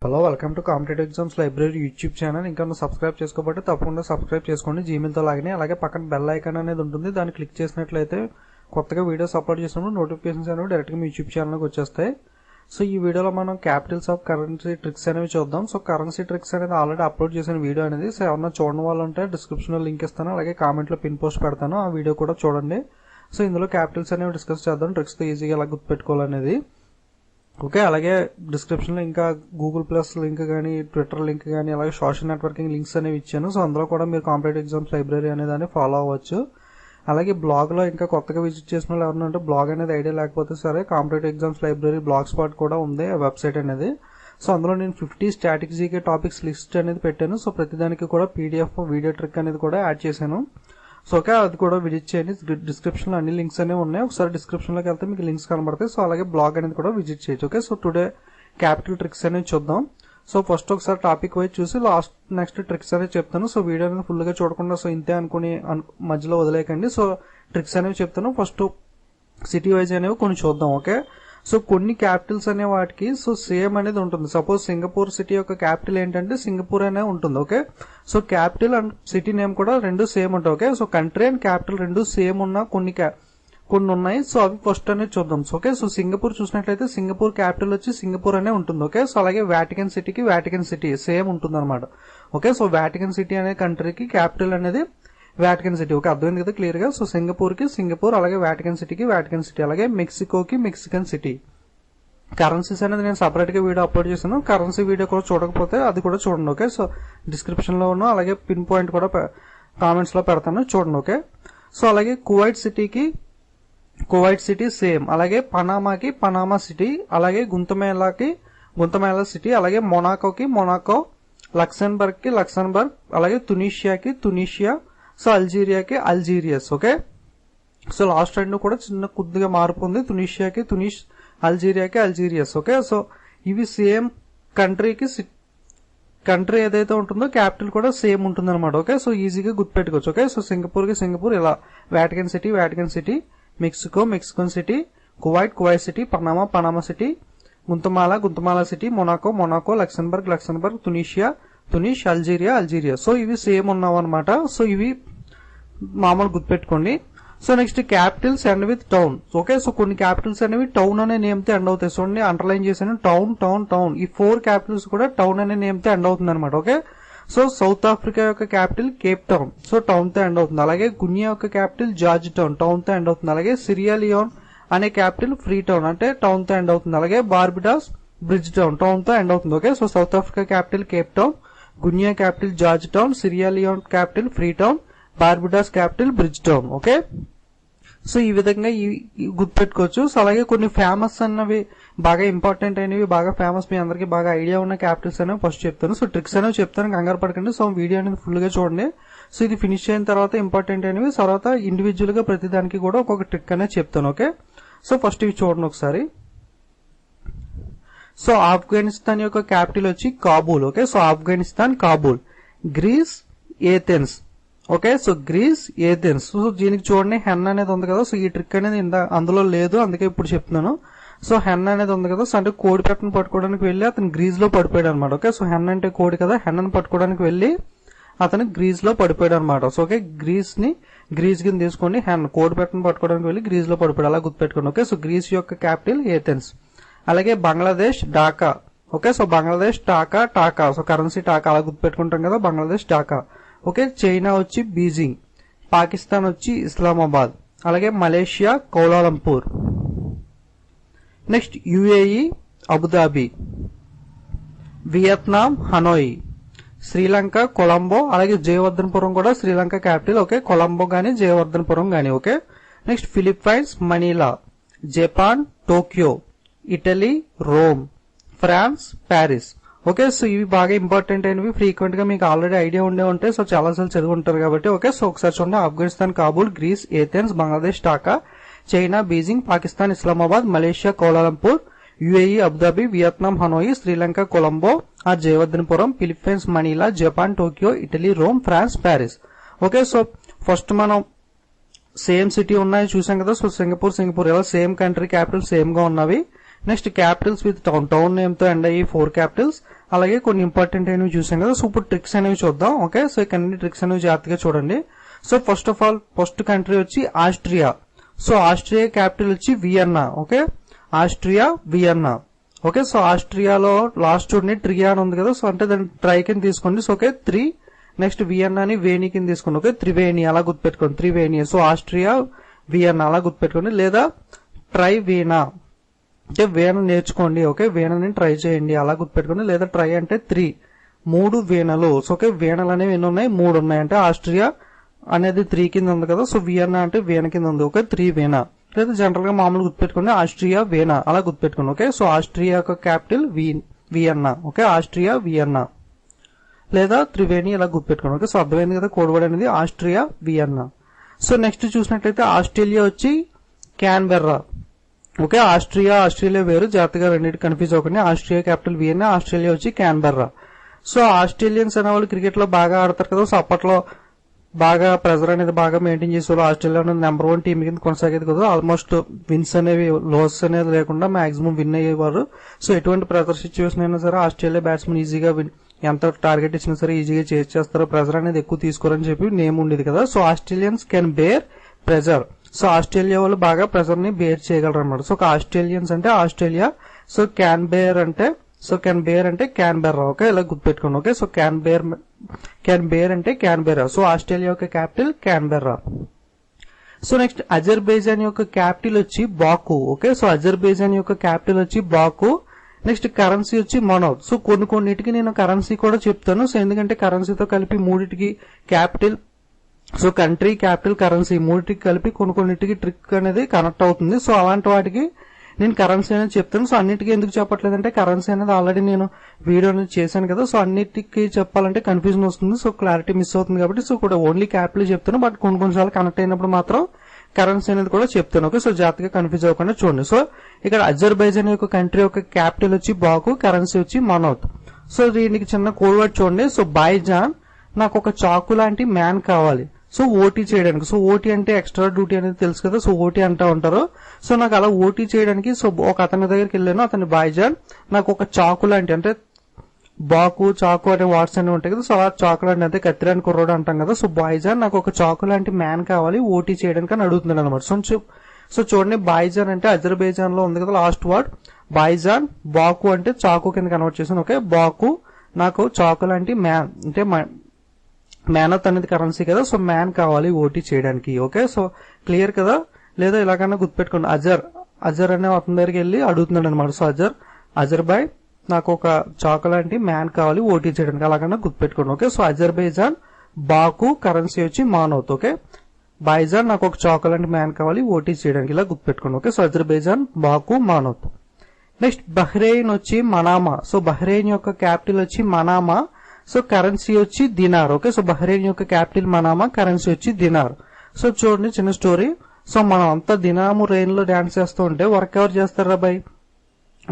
Hello, welcome to competitive exams library YouTube channel. ఇంకా subscribe చేసుకోబట్టి తప్పకుండా subscribe చేసుకోండి జీమెయిల్తో లాగానే. అలాగే పక్కన బెల్ ఐకాన్ అనేది ఉంటుంది, దాన్ని క్లిక్ చేసినట్లయితే కొత్తగా వీడియోస్ అప్లోడ్ చేసినప్పుడు నోటిఫికేషన్స్ అనేవి డైరెక్ట్గా మీ యూట్యూబ్ ఛానల్కి వచ్చేస్తాయి. సో ఈ వీడియోలో మనం క్యాపిటల్స్ ఆఫ్ కరెన్సీ ట్రిక్స్ అనేవి చూద్దాం. సో కరెన్సీ ట్రిక్స్ అనేది ఆల్రెడీ అప్లోడ్ చేసిన వీడియో అనేది. సో ఎవరన్నా చూడని వాళ్ళు ఉంటే డిస్క్రిప్షన్లో లింక్ ఇస్తాను, అలాగే కామెంట్లో పిన్ పోస్ట్ పెడతాను, ఆ వీడియో కూడా చూడండి. సో ఇందులో క్యాపిటల్స్ అనేవి డిస్కస్ చేద్దాం, ట్రిక్స్తో ఈజీగా ఎలా గుర్తుపెట్టుకోవాలనేది. ఓకే, అలాగే డిస్క్రిప్షన్లో ఇంకా గూగుల్ ప్లస్ లింక్ కానీ, ట్విట్టర్ లింక్ కానీ, అలాగే సోషల్ నెట్వర్కింగ్ లింక్స్ అనేవి ఇచ్చాను. సో అందులో కూడా మీరు కాంపిటేటివ్ ఎగ్జామ్స్ లైబ్రరీ అనేది ఫాలో అవ్వచ్చు. అలాగే బ్లాగ్లో ఇంకా కొత్తగా విజిట్ చేసిన వాళ్ళు ఎవరైనా ఉంటే బ్లాగ్ అనేది ఐడియా లేకపోతే సరే, competitive exams library blog spot కూడా ఉంది వెబ్సైట్ అనేది. సో అందులో నేను 50 స్టాటిక్ జీకే టాపిక్స్ లిస్ట్ అనేది పెట్టాను. సో ప్రతిదానికి కూడా పీడిఎఫ్ వీడియో ట్రిక్ అనేది కూడా యాడ్ చేశాను. సో ఓకే, అది కూడా విజిట్ చేయండి. డిస్క్రిప్షన్లో అన్ని లింక్స్ అనేవి ఉన్నాయి, ఒకసారి డిస్క్రిప్షన్లోకి వెళ్తే మీకు లింక్స్ కనబడతాయి. సో అలాగే బ్లాగ్ అనేది కూడా విజిట్ చేయొచ్చు. Okay, so today capital tricks అనేది చూద్దాం. సో ఫస్ట్ ఒకసారి టాపిక్ వైజ్ చూసి నెక్స్ట్ ట్రిక్స్ అనేది చెప్తాను. సో వీడియో అనేది ఫుల్ గా చూడకుండా సో ఇంతే అనుకుని మధ్యలో వదిలేకండి. సో ట్రిక్స్ అనేవి చెప్తాను. ఫస్ట్ సిటీ వైజ్ అనేవి కొన్ని చూద్దాం. ఓకే, సో కొన్ని క్యాపిటల్స్ అనే వాటికి సో సేమ్ అనేది ఉంటుంది. సపోజ్ సింగపూర్ సిటీ యొక్క క్యాపిటల్ ఏంటంటే సింగపూర్ అనే ఉంటుంది. Okay, so capital and city name కూడా రెండు సేమ్ ఉంటాయి. Okay, so country and capital రెండు సేమ్ ఉన్న కొన్ని ఉన్నాయి. సో అవి ఫస్ట్ అనేది చూద్దాం. సో ఓకే, సో సింగపూర్ చూసినట్లయితే సింగపూర్ క్యాపిటల్ వచ్చి సింగపూర్ అనే ఉంటుంది. ఓకే, సో అలాగే వాటికన్ సిటీకి వాటికన్ సిటీ సేమ్ ఉంటుంది అనమాట. ఓకే, సో వాటికన్ సిటీ అనే కంట్రీకి క్యాపిటల్ అనేది వాటికన్ సిటీ. ఓకే, అర్థమైంది కదా క్లియర్ గా. సో సింగపూర్ కి సింగపూర్, అలాగే వాటికన్ సిటీకి వాటికన్ సిటీ, అలాగే మెక్సికోకి మెక్సికన్ సిటీ. కరెన్సీస్ అనేది నేను సపరేట్ గా వీడియో అప్లోడ్ చేశాను. కరెన్సీ వీడియో కూడా చూడకపోతే అది కూడా చూడండి. ఓకే, సో డిస్క్రిప్షన్ లో ఉన్న అలాగే పిన్ పాయింట్ కూడా కామెంట్స్ లో పెడతాను, చూడండి. ఓకే, సో అలాగే కువైట్ సిటీ సేమ్, అలాగే పనామాకి పనామా సిటీ, అలాగే గుంతమేలా సిటీ, అలాగే మొనాకోకి మొనాకో, లక్సెంబర్గ్ కి లక్సెంబర్గ్, అలాగే తునీషియాకి తునీషియా, సో అల్జీరియాకి అల్జీరియస్. ఓకే, సో లాస్ట్ రెండు కూడా చిన్న కొద్దిగా మార్పు ఉంది. తునీషియాకి అల్జీరియాకి అల్జీరియస్. ఓకే, సో ఇవి సేమ్ కంట్రీ ఏదైతే ఉంటుందో క్యాపిటల్ కూడా సేమ్ ఉంటుంది అనమాట. ఓకే, సో ఈజీగా గుర్తుపెట్టుకోవచ్చు. ఓకే, సో సింగపూర్ కి సింగపూర్ ఇలా, Vatican city, Mexican city, Kuwait city, Panama city, Guatemala city, Monaco, Luxembourg, Tunis, Algeria. So ఇవి సేమ్ ఉన్నావు అనమాట. సో ఇవి మామూలు గుర్తుపెట్టుకోండి. So next capitals end with town. Okay, so కొన్ని క్యాపిటల్స్ అనేవి టౌన్ అనే నేమ్ తో ఎండ్ అవుతాయి. చూడండి, అండర్లైన్ చేశాను, టౌన్. ఈ 4 క్యాపిటల్స్ కూడా టౌన్ అనే నేమ్ తో ఎండ్ అవుతుంది అనమాట. ఓకే, సో సౌత్ ఆఫ్రికా యొక్క capital Cape Town, so town తో ఎండ్ అవుతుంది. అలాగే గునియా యొక్క క్యాపిటల్ జార్జ్ టౌన్ తో ఎండ్ అవుతుంది. అలాగే సిరియా లియోన్ అనే క్యాపిటల్ ఫ్రీ టౌన్, అంటే టౌన్ తో ఎండ్ అవుతుంది. అలాగే బార్బిడాస్ బ్రిడ్జ్ టౌన్ తో ఎండ్ అవుతుంది. Okay, so South Africa capital Cape Town, Guyana capital Georgetown, Sierra Leone capital Freetown, Barbados capital Bridgetown. Okay, so ఈ విధంగా గుర్తుపెట్టుకోవచ్చు. So అలాగే కొన్ని ఫేమస్ అన్నవి, బాగా ఇంపార్టెంట్ అయినవి, బాగా ఫేమస్, మీ అందరికి బాగా ఐడియా ఉన్న క్యాపిటల్స్ అనేవి ఫస్ట్ చెప్తాను. సో ట్రిక్స్ అనేవి చెప్తాను, కంగారు పడకండి. సో వీడియో అనేది ఫుల్ గా చూడండి. సో ఇది ఫినిష్ అయిన తర్వాత ఇంపార్టెంట్ అయినవి, తర్వాత ఇండివిజువల్ గా ప్రతి దానికి కూడా ఒక్కొక్క ట్రిక్ అనేది చెప్తాను. ఓకే, సో ఫస్ట్ ఇవి చూడండి ఒకసారి. సో ఆఫ్ఘనిస్తాన్ యొక్క క్యాపిటల్ వచ్చి Kabul. Okay, so Afghanistan Kabul. Greece Athens. Okay, so Greece Athens. So దీనికి చూడండి, హెన్ అనేది ఉంది కదా. సో ఈ ట్రిక్ అనేది అందులో లేదు, అందుకే ఇప్పుడు చెప్తున్నాను. సో హెన్ అనేది ఉంది కదా. సో అంటే కోడి పెట్టను పట్టుకోవడానికి వెళ్ళి అతను గ్రీజ్ లో పడిపోయాడు అనమాట. ఓకే, సో హెన్ అంటే కోడి కదా, హెన్ పట్టుకోవడానికి వెళ్ళి అతను గ్రీజ్ లో పడిపోయాడు అనమాట. సో ఓకే, గ్రీజ్ కింద తీసుకోండి, హెన్ కోడి పెట్టను పట్టుకోవడానికి వెళ్ళి గ్రీజ్ లో పడిపోయాడు, అలా గుర్తుపెట్టుకోండి. ఓకే, సో గ్రీస్ యొక్క క్యాపిటల్ ఏథెన్స్. అలాగే Bangladesh Dhaka. Okay, so Bangladesh taka, so currency taka, అలా గుర్తుపెట్టుకుంటాం కదా, బంగ్లాదేశ్ ఢాకా. ఓకే, చైనా వచ్చి బీజింగ్, పాకిస్తాన్ వచ్చి ఇస్లామాబాద్, అలాగే Malaysia Kuala Lumpur. Next UAE Abu Dhabi, Vietnam Hanoi, Sri Lanka Colombo, అలాగే జయవర్ధనపురం కూడా శ్రీలంక క్యాపిటల్. ఓకే, కొలంబో గానీ జయవర్ధనపురం గానీ. Okay, next Philippines Manila, Japan Tokyo, Italy Rome, France Paris. Okay, so ఇవి బాగా ఇంపార్టెంట్ అయినవి, ఫ్రీక్వెంట్ గా మీకు ఆల్రెడీ ఐడియా ఉండే ఉంటాయి. సో చాలా సార్లు చదివి ఉంటారు కాబట్టి. ఓకే, సో ఒకసారి చూడండి, Afghanistan Kabul, Greece Athens, Bangladesh Dhaka, China Beijing, Pakistan Islamabad, Malaysia Kuala Lumpur, UAE Abu Dhabi, Vietnam Hanoi, Sri Lanka Colombo Jayawardenepura, Philippines Manila, Japan Tokyo, Italy Rome, France Paris. Okay, so first మనం సేమ్ సిటీ ఉన్నాయి చూసాం కదా. సో సింగపూర్ ఇలా సేమ్ కంట్రీ క్యాపిటల్ సేమ్ గా ఉన్నవి. Next capitals with town name తో end అయ్యి 4 Capitals. అలాగే కొన్ని ఇంపార్టెంట్ అనేవి చూసాం కదా. సో ఇప్పుడు ట్రిక్స్ అనేవి చూద్దాం. ఓకే, సో ఇక్కడ ట్రిక్స్ అనేవి జాగ్రత్తగా చూడండి. So first of all first country వచ్చి ఆస్ట్రియా. సో ఆస్ట్రియా క్యాపిటల్ వచ్చి Vienna. Okay, Austria Vienna. Okay, so ఆస్ట్రియాలో లాస్ట్ చూడండి ట్రియా అని ఉంది కదా. సో అంటే దాన్ని ట్రై కింద తీసుకోండి. సో ఓకే 3 నెక్స్ట్ వియన్నాని వేణి కింద తీసుకోండి. ఓకే, త్రివేణి అలా గుర్తుపెట్టుకోండి. త్రివేణి. సో ఆస్ట్రియా వియన్నా అలా గుర్తుపెట్టుకోండి. లేదా ట్రై వీణా అంటే వీణ నేర్చుకోండి. ఓకే, వీణని ట్రై చేయండి అలా గుర్తుపెట్టుకోండి. లేదా ట్రై అంటే 3 వీణలు. సో ఓకే, వీణలు అనేవి ఎన్ని ఉన్నాయి? 3 ఉన్నాయి. అంటే ఆస్ట్రియా అనేది 3 కింద ఉంది కదా. సో వియన్నా అంటే వీణ కింద ఉంది. ఓకే, 3 వీణ. లేదా జనరల్ గా మామూలు గుర్తుపెట్టుకోండి ఆస్ట్రియా వీణా అలా గుర్తుపెట్టుకోండి. ఓకే, సో ఆస్ట్రియా యొక్క capital Vienna. Okay, Austria Vienna లేదా త్రివేణి ఇలా గుర్తుపెట్టుకోండి. ఓకే, సో అర్థమైంది కదా కోడ్ వర్డ్ అనేది ఆస్ట్రియా వియన్నా. సో నెక్స్ట్ చూసినట్లయితే ఆస్ట్రేలియా వచ్చి క్యాన్బెర్రా. ఓకే, ఆస్ట్రేలియా వేరు, జాగ్రత్తగా రెండింటి కన్ఫ్యూజ్ అవ్వకండి. ఆస్ట్రియా క్యాపిటల్ వియన్నా, ఆస్ట్రేలియా వచ్చి క్యాన్బెర్రా. సో ఆస్ట్రేలియన్స్ అనే వాళ్ళు క్రికెట్ లో బాగా ఆడతారు కదా. సో అప్పట్లో బాగా ప్రెజర్ అనేది బాగా మెయింటైన్ చేసేవాళ్ళు. ఆస్ట్రేలియా నెంబర్ 1 టీం కింద కొనసాగేది కదా. ఆల్మోస్ట్ విన్స్ అనేవి లోస్ అనేది లేకుండా మాక్సిమం విన్ అయ్యేవారు. సో ఎటువంటి ప్రెజర్ సిచ్యువేషన్ అయినా సరే ఆస్ట్రేలియా బ్యాట్స్మెన్ ఈజీగా ఎంత టార్గెట్ ఇచ్చినా సరే ఈజీగా చేస్తారు. ప్రెజర్ అనేది ఎక్కువ తీసుకోరని చెప్పి నేమ్ ఉండేది కదా. So Australians can bear pressure. So Australia వాళ్ళు బాగా ప్రెజర్ ని బేర్ చేయగలరు అనమాట. సో ఆస్ట్రేలియన్స్ అంటే ఆస్ట్రేలియా. సో క్యాన్ బేర్ అంటే క్యాన్బెర్రా. ఓకే, ఇలా గుర్తుపెట్టుకోండి. ఓకే, సో క్యాన్ బేర్ అంటే క్యాన్బెర్రా. సో ఆస్ట్రేలియా యొక్క capital Canberra. So next Azerbaijan యొక్క క్యాపిటల్ వచ్చి బాకు. ఓకే, సో అజర్బైజాన్ యొక్క క్యాపిటల్ వచ్చి బాకు. నెక్స్ట్ కరెన్సీ వచ్చి మనోత్. సో కొన్నిటికి నేను కరెన్సీ కూడా చెప్తాను. సో ఎందుకంటే కరెన్సీతో కలిపి మూడింటికి capital, so country capital currency మూడింటికి కలిపి కొన్నిటికి ట్రిక్ అనేది కనెక్ట్ అవుతుంది. సో అలాంటి వాటికి నేను కరెన్సీ అనేది చెప్తాను. సో అన్నిటికీ ఎందుకు చెప్పట్లేదంటే కరెన్సీ అనేది ఆల్రెడీ నేను వీడియో అనేది చేశాను కదా. సో అన్నిటికీ చెప్పాలంటే కన్ఫ్యూజన్ వస్తుంది. సో క్లారిటీ మిస్ అవుతుంది కాబట్టి సో కూడా ఓన్లీ క్యాపిటల్ చెప్తాను. బట్ కొన్నిసార్లు కనెక్ట్ అయినప్పుడు మాత్రం కరెన్సీ అనేది కూడా చెప్తాను. ఓకే, సో జాగ్రత్తగా కన్ఫ్యూజ్ అవ్వకుండా చూడండి. సో ఇక్కడ అజర్బైజాన్ యొక్క కంట్రీ యొక్క క్యాపిటల్ వచ్చి బాకు, కరెన్సీ వచ్చి మనోత్. సో దీనికి చిన్న కోడ్ వర్డ్ చూడండి. సో బైజాన్ నాకు ఒక చాకు లాంటి మ్యాన్ కావాలి. సో ఓటీ చేయడానికి. సో ఓటీ అంటే ఎక్స్ట్రా డ్యూటీ అనేది తెలుసు కదా. సో ఓటీ అంటూ ఉంటారు. సో నాకు అలా ఓటీ చేయడానికి సో ఒక అతని దగ్గరికి వెళ్ళాను. అతని బైజాన్ నాకు ఒక చాకు లాంటి, అంటే బాకు చాకు అనే వాట్స్ అనేవి ఉంటాయి కదా. సో అలా చాకు లాంటి అంటే కత్తిరాని కుర్రోడు అంటాం కదా. సో బైజాన్ నాకు ఒక చాకు లాంటి మ్యాన్ కావాలి ఓటీ చేయడానికి అని అడుగుతున్నాడు అనమాట. సో చూడండి బైజాన్ అంటే అజర్బైజాన్ లో ఉంది కదా లాస్ట్ వర్డ్ బైజాన్. బాకు అంటే చాకు కింద కన్వర్ట్ చేశాను. ఓకే, బాకు నాకు చాకు లాంటి మ్యాన్ అంటే మేనత్ అనేది కరెన్సీ కదా. సో మ్యాన్ కావాలి ఓటీ చేయడానికి. ఓకే, సో క్లియర్ కదా. లేదా ఇలాగన్నా గుర్తుపెట్టుకోండి. అజర్ అనే అతని దగ్గరికి వెళ్ళి అడుగుతున్నాడు అనమాట. సో అజర్బై నాకు ఒక చాకు లాంటి మ్యాన్ కావాలి ఓటీ చేయడానికి అలాగన్నా గుర్తుపెట్టుకోండి. ఓకే, సో అజర్బైజాన్ బాకు కరెన్సీ వచ్చి మానోత్. ఓకే, బైజాన్ నాకు ఒక చాకు లాంటి మ్యాన్ కావాలి ఓటీ చేయడానికి ఇలా గుర్తుపెట్టుకోండి. ఓకే, సో అజర్బైజాన్ బాకు మానోత్. నెక్స్ట్ బహ్రెయిన్ వచ్చి మనామా. సో బహ్రెయిన్ యొక్క క్యాపిటల్ వచ్చి మనామా. సో కరెన్సీ వచ్చి దినార్. ఓకే, సో బహ్రెయిన్ యొక్క క్యాపిటల్ మనామా, కరెన్సీ వచ్చి దినార్. సో చూడండి చిన్న స్టోరీ. సో మనం అంతా దినాము రెయిన్ లో డాన్స్ చేస్తూ ఉంటే వర్క్ ఎవరు చేస్తారా బై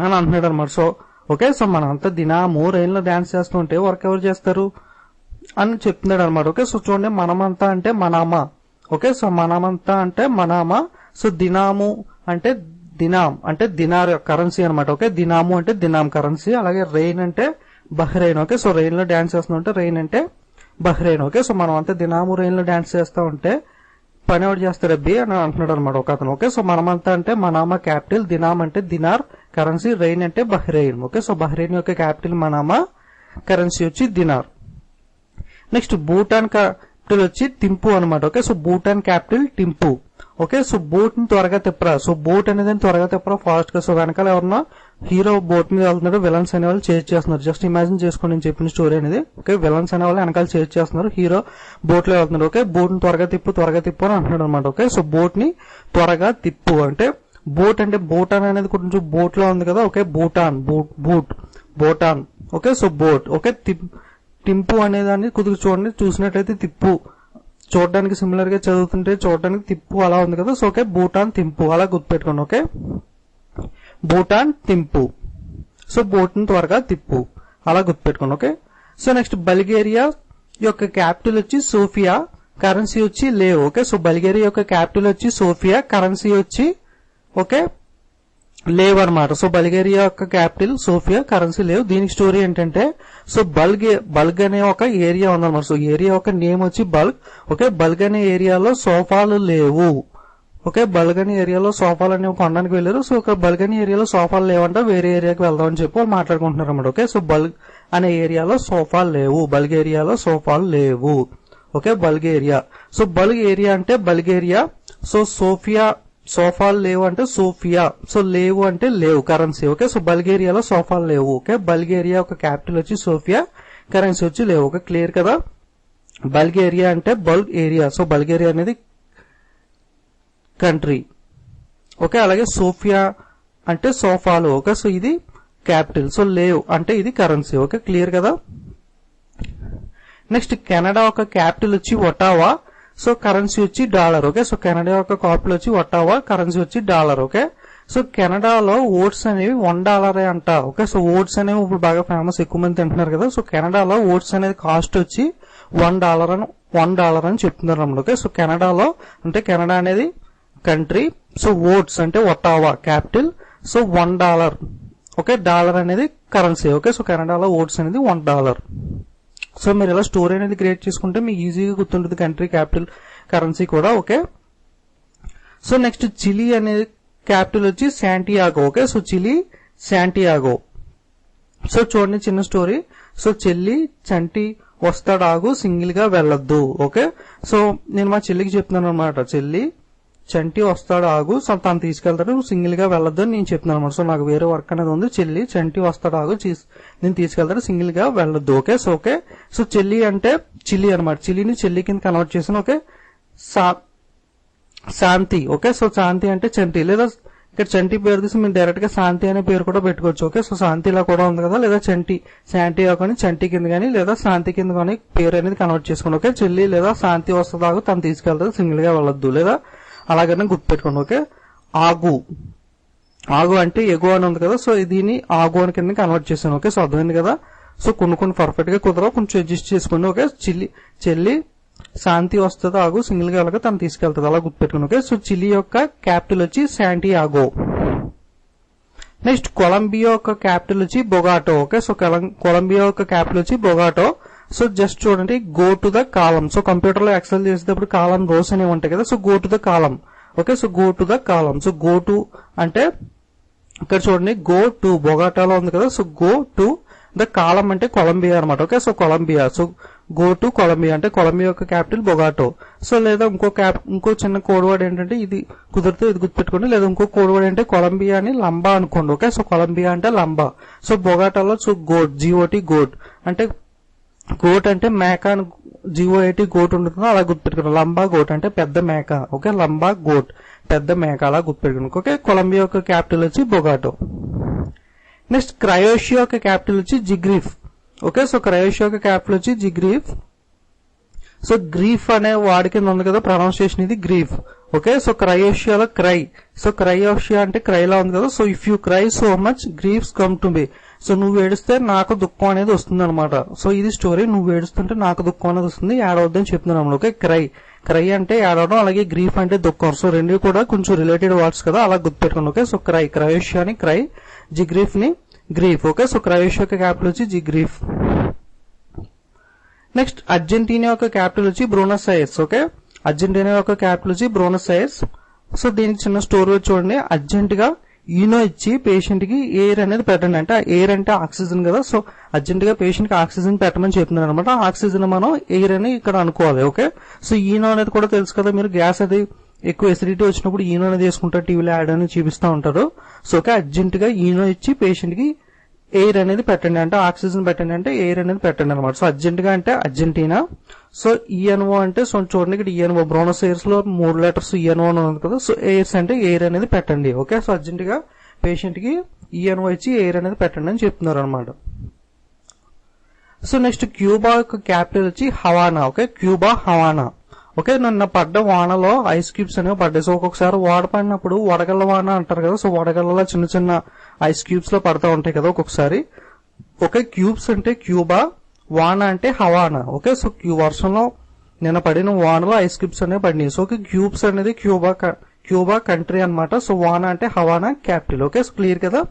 అని అంటున్నాడు అనమాట. సో ఓకే, సో మనం అంతా దినాము రెయిన్ లో డాన్స్ చేస్తూ ఉంటే వర్క్ ఎవరు చేస్తారు అని చెప్తున్నాడు అనమాట. ఓకే, సో చూడండి మనమంతా అంటే మనామా. ఓకే, సో మనమంతా అంటే మనామా. సో దినాము అంటే దినాం అంటే దినార్ కరెన్సీ అనమాట. ఓకే, దినాము అంటే దినాం కరెన్సీ. అలాగే రెయిన్ అంటే బహ్రెయిన్. ఓకే, సో రెయిన్ లో డాన్స్ చేస్తూ ఉంటే రెయిన్ అంటే బహ్రెయిన్. ఓకే, సో మనం అంతా దినాము రెయిన్ లో డాన్స్ చేస్తూ ఉంటే పని ఎవరు చేస్తారు అబ్బి అని అంటున్నాడు అనమాట ఒక అతను. ఓకే, సో మనమంతా అంటే మనామా క్యాపిటల్, దినాం అంటే దినార్ కరెన్సీ, రెయిన్ అంటే బహ్రెయిన్. ఓకే, సో బహ్రెయిన్ యొక్క క్యాపిటల్ మనామా, కరెన్సీ వచ్చి దినార్. నెక్స్ట్ భూటాన్ క్యాపిటల్ వచ్చి థింపు అనమాట. Okay, so Bhutan capital Thimphu. Okay, so boat ని త్వరగా తిప్పరా. సో బోట్ అనేది త్వరగా తిప్పరా ఫాస్ట్ గా. సో వెనకాల ఎవరన్నా హీరో బోట్ మీద వెళ్తున్నాడు, విలన్స్ అనే వాళ్ళు చేజ్ చేస్తున్నారు. జస్ట్ ఇమాజిన్ చేసుకోండి నేను చెప్పిన స్టోరీ అనేది. ఓకే, విలన్స్ అనే వాళ్ళు వెనకాల చేజ్ చేస్తున్నారు, హీరో బోట్ లో వెళ్తున్నారు. ఓకే, బోట్ ని త్వరగా తిప్పు అని అంటున్నాడు అనమాట. ఓకే, సో బోట్ ని త్వరగా తిప్పు అంటే బోట్ అంటే భూటాన్ అనేది కొంచెం బోట్ లో ఉంది కదా. Okay, Bhutan Bhutan. Okay, so boat. Okay, Thimphu అనేదాన్ని కుదురు చూడండి, చూసినట్లయితే తిప్పు చూడడానికి సిమిలర్ గా చదువుతుంటే చూడడానికి తిప్పు అలా ఉంది కదా. సో ఓకే, భూటాన్ తింపు అలా గుర్తుపెట్టుకోండి. Okay, Bhutan Thimphu. So boat ని త్వరగా తిప్పు అలా గుర్తుపెట్టుకోండి. ఓకే, సో నెక్స్ట్ బల్గేరియా యొక్క క్యాపిటల్ వచ్చి సోఫియా, కరెన్సీ వచ్చి లేవ్. ఓకే, సో బల్గేరియా యొక్క క్యాపిటల్ వచ్చి సోఫియా, కరెన్సీ వచ్చి ఓకే లేవు అనమాట. సో బల్గేరియా యొక్క క్యాపిటల్ సోఫియా, కరెన్సీ లేవు. దీనికి స్టోరీ ఏంటంటే సో బల్గ్ అనే ఒక ఏరియా ఉందన్నమాట. సో ఏరియా ఒక నేమ్ వచ్చి బల్గ్. ఓకే, బల్గ్ అనే ఏరియాలో సోఫాలు లేవు. ఓకే, బల్గ్ అనే ఏరియాలో సోఫాలు అనేవి కొనడానికి వెళ్ళారు. సో ఒక బల్గ్ అనే ఏరియాలో సోఫాలు లేవంట, వేరే ఏరియాకి వెళ్దామని చెప్పి వాళ్ళు మాట్లాడుకుంటున్నారు అన్నమాట. ఓకే, సో బల్గ్ అనే ఏరియాలో సోఫాలు లేవు, బల్గేరియాలో సోఫాలు లేవు. ఓకే, బల్గేరియా. సో బల్గ్ ఏరియా అంటే బల్గేరియా. సో సోఫియా సోఫాలు లేవు అంటే సోఫియా. సో లేవు అంటే లేవు, కరెన్సీ. ఓకే, సో బల్గేరియాలో సోఫాలు లేవు. ఓకే, బల్గేరియా ఒక క్యాపిటల్ వచ్చి సోఫియా, కరెన్సీ వచ్చి లేవు. ఓకే, క్లియర్ కదా. బల్గేరియా అంటే బల్గ్ ఏరియా. సో బల్గేరియా అనేది కంట్రీ. ఓకే, అలాగే సోఫియా అంటే సోఫాలు. ఓకే, సో ఇది క్యాపిటల్. సో లేవు అంటే ఇది కరెన్సీ. ఓకే, క్లియర్ కదా. నెక్స్ట్ కెనడా ఒక క్యాపిటల్ వచ్చి ఒటావా. సో కరెన్సీ వచ్చి డాలర్. ఓకే, సో కెనడా యొక్క క్యాపిటల్ వచ్చి ఒటావా, కరెన్సీ వచ్చి డాలర్. ఓకే, సో కెనడాలో ఓట్స్ అనేవి $1 అంట. ఓకే, సో ఓట్స్ అనేవి ఇప్పుడు బాగా ఫేమస్, ఎక్కువ మంది తింటున్నారు కదా. సో కెనడాలో ఓట్స్ అనేది కాస్ట్ వచ్చి $1 అని చెప్తున్నారు అన్నమాట. ఓకే, సో కెనడాలో అంటే కెనడా అనేది కంట్రీ. సో ఓట్స్ అంటే ఒటావా క్యాపిటల్. సో $1. ఓకే, డాలర్ అనేది కరెన్సీ. ఓకే, సో కెనడాలో ఓట్స్ అనేది $1. సో మీరు ఇలా స్టోరీ అనేది క్రియేట్ చేసుకుంటే మీకు ఈజీగా గుర్తుంటుంది కంట్రీ, క్యాపిటల్, కరెన్సీ కూడా. ఓకే, సో నెక్స్ట్ చిలీ అనేది క్యాపిటల్ వచ్చి Santiago. Okay, so Chile Santiago. So చూడండి చిన్న స్టోరీ. సో చెల్లి చంటి వస్తాడాగు, సింగిల్ గా వెళ్ళొద్దు. ఓకే, సో నేను మా చెల్లికి చెప్తున్నాను అనమాట, చెల్లి చంటి వస్తాడు ఆగు, సో తను తీసుకెళ్తాడు, నువ్వు సింగిల్ గా వెళ్ళొద్దు అని నేను చెప్తున్నాను అనమాట. సో నాకు వేరే వర్క్ అనేది ఉంది. చెల్లి చంటి వస్తాడు ఆగు, నేను తీసుకెళ్తాడు, సింగిల్ గా వెళ్ళొద్దు. ఓకే, సో ఓకే, సో చెల్లి అంటే చిల్లి అనమాట. చిల్లిని చెల్లి కింద కన్వర్ట్ చేసాను. ఓకే, శాంతి. ఓకే, సో శాంతి అంటే చంటి, లేదా ఇక్కడ చంటి పేరు తీసి మీరు డైరెక్ట్ గా శాంతి అనే పేరు కూడా పెట్టుకోవచ్చు. ఓకే, సో శాంతిలా కూడా ఉంది కదా, లేదా శాంతి కానీ చంటి కింద కానీ లేదా శాంతి కింద కానీ పేరు అనేది కన్వర్ట్ చేసుకోండి. ఓకే, చెల్లి లేదా శాంతి వస్తుంది ఆగు, తను తీసుకెళ్తాడు, సింగిల్ గా వెళ్ళొద్దు, లేదా అలాగనే గుర్తుపెట్టుకోండి. ఓకే, ఆగు. ఆగు అంటే ఎగో అని ఉంది కదా, సో దీన్ని ఆగు అని కింద కన్వర్ట్ చేశాను. ఓకే, సో అర్థమైంది కదా. సో కొన్ని పర్ఫెక్ట్ గా కుదరవు, కొంచెం అడ్జస్ట్ చేసుకోండి. ఓకే, చెల్లి శాంతి వస్తుంది ఆగు, సింగిల్ గా వెళ్ళగా తను తీసుకెళ్తుంది, అలా గుర్తుపెట్టుకోండి. ఓకే, సో చిలీ యొక్క క్యాపిటల్ వచ్చి శాంటియాగో. నెక్స్ట్ కొలంబియా యొక్క క్యాపిటల్ వచ్చి బొగాటో. ఓకే, సో కొలంబియా యొక్క క్యాపిటల్ వచ్చి బొగాటో. సో జస్ట్ చూడండి, go to the column. So computer లో ఎక్సెల్ చేసేటప్పుడు కాలం రోస్ అనేవి ఉంటాయి కదా, so go to the column. Okay, so go to the column. So go to అంటే ఇక్కడ చూడండి, గో టు బొగాటాలో ఉంది కదా, సో గో టు ద కాలం అంటే కొలంబియా అనమాట. Okay, so Colombia. So go to Colombia అంటే కొలంబియా యొక్క క్యాపిటల్ బొగాటో. సో లేదా ఇంకో చిన్న కోడ్ వర్డ్ ఏంటంటే, ఇది కుదిరితే ఇది గుర్తుపెట్టుకోండి, లేదా ఇంకో కోడ్ వర్డ్ అంటే కొలంబియా అని లంబా అనుకోండి. ఓకే, సో కొలంబియా అంటే లంబా. సో బొగాటాలో సో గోట్, GOT గోట్ అంటే గోట్ అంటే మేక అని GOAT గోట్ ఉంటుంది, అలా గుర్తుపెట్టుకోండి. లంబా గోట్ అంటే పెద్ద మేక. ఓకే, లంబా గోట్ పెద్ద మేక, అలా గుర్తుపెట్టుకోండి. ఓకే, కొలంబియా యొక్క క్యాపిటల్ వచ్చి బొగాటో. నెక్స్ట్ క్రయోషియా యొక్క క్యాపిటల్ వచ్చి జిగ్రీఫ్. ఓకే, సో క్రయోషియా యొక్క క్యాపిటల్ వచ్చి జిగ్రీఫ్. సో గ్రీఫ్ అనే వాడి కింద ఉంది కదా ప్రొనౌన్సియేషన్, ఇది గ్రీఫ్. ఓకే, సో క్రయోషియాలో క్రై. సో క్రయోషియా అంటే క్రైలా ఉంది కదా, so if you cry so much griefs come to me. So నువ్వు ఏడిస్తే నాకు దుఃఖం అనేది వస్తుంది అనమాట. సో ఇది స్టోరీ, నువ్వు ఏడుస్తుంటే నాకు దుఃఖం అనేది వస్తుంది, ఏడవద్దని చెప్తున్నాను. ఓకే, క్రై అంటే ఏడవడం, అలాగే గ్రీఫ్ అంటే దుఃఖం. సో రెండు కూడా కొంచెం రిలేటెడ్ వర్డ్స్ కదా, అలా గుర్తుపెట్టుకోండి. ఓకే, సో క్రయోషియాని క్రై, జిగ్రీఫ్ ని గ్రీఫ్. ఓకే, సో క్రయోషియా యొక్క క్యాపిటల్ వచ్చి జిగ్రీఫ్. నెక్స్ట్ అర్జెంటీనా యొక్క క్యాపిటల్ వచ్చి బ్రూనస్ ఐర్స్. ఓకే, అర్జెంటీనా యొక్క క్యాపిటల్ వచ్చి బ్రూనస్ ఐర్స్. సో దీనికి చిన్న స్టోరీ చూడండి. అర్జెంట్ గా ఈనో ఇచ్చి పేషెంట్ కి ఎయిర్ అనేది పెట్టండి అంటే, ఎయిర్ అంటే ఆక్సిజన్ కదా, సో అర్జెంట్ గా పేషెంట్ కి ఆక్సిజన్ పెట్టమని చెప్తున్నారు అనమాట. ఆక్సిజన్ మనం ఎయిర్ అని ఇక్కడ అనుకోవాలి. ఓకే, సో ఈనో అనేది కూడా తెలుసు కదా, మీరు గ్యాస్ అది ఎక్కువ ఎసిడిటీ వచ్చినప్పుడు ఈనో అనేది వేసుకుంటారు, టీవీలో యాడ్ అని చూపిస్తూ ఉంటారు. సో ఓకే, అర్జెంట్ గా ఈనో ఇచ్చి పేషెంట్ కి ఎయిర్ అనేది పెట్టండి అంటే, ఆక్సిజన్ పెట్టండి అంటే ఎయిర్ అనేది పెట్టండి అనమాట. సో అర్జెంట్ గా అంటే అర్జెంటీనా. సో ఈఎన్ఓ అంటే, సో చూడండి ఇక్కడ ఈఎన్ఓ బ్రోనస్ ఎయిర్స్ లో 3 లెటర్స్ ఈఎన్ఓ అని ఉంది కదా, సో ఎయిర్స్ అంటే ఎయిర్ అనేది పెట్టండి. ఓకే, సో అర్జెంట్ గా పేషెంట్ కి ఈఎన్ఓ ఇచ్చి ఎయిర్ అనేది పెట్టండి అని చెప్తున్నారు అనమాట. సో నెక్స్ట్ క్యూబా యొక్క క్యాపిటల్ వచ్చి Havana. Okay, Cuba Havana. Okay, నిన్న పడ్డ వానలో ఐస్ క్యూబ్స్ అనేవి పడ్డాయి. సో ఒక్కొక్కసారి వాడ పడినప్పుడు వడగళ్ల వాన అంటారు కదా, సో వడగళ్లలో చిన్న చిన్న ఐస్ క్యూబ్స్ లో పడతా ఉంటాయి కదా ఒక్కొక్కసారి. ఓకే, క్యూబ్స్ అంటే క్యూబా, వాన అంటే హవానా. ఓకే, సో వర్షంలో నిన్న పడిన వానలో ఐస్ క్యూబ్స్ అనేవి పడినాయి. సో క్యూబ్స్ అనేది క్యూబా కంట్రీ అన్నమాట. సో వానా అంటే Havana capital. Okay, so clear కదా.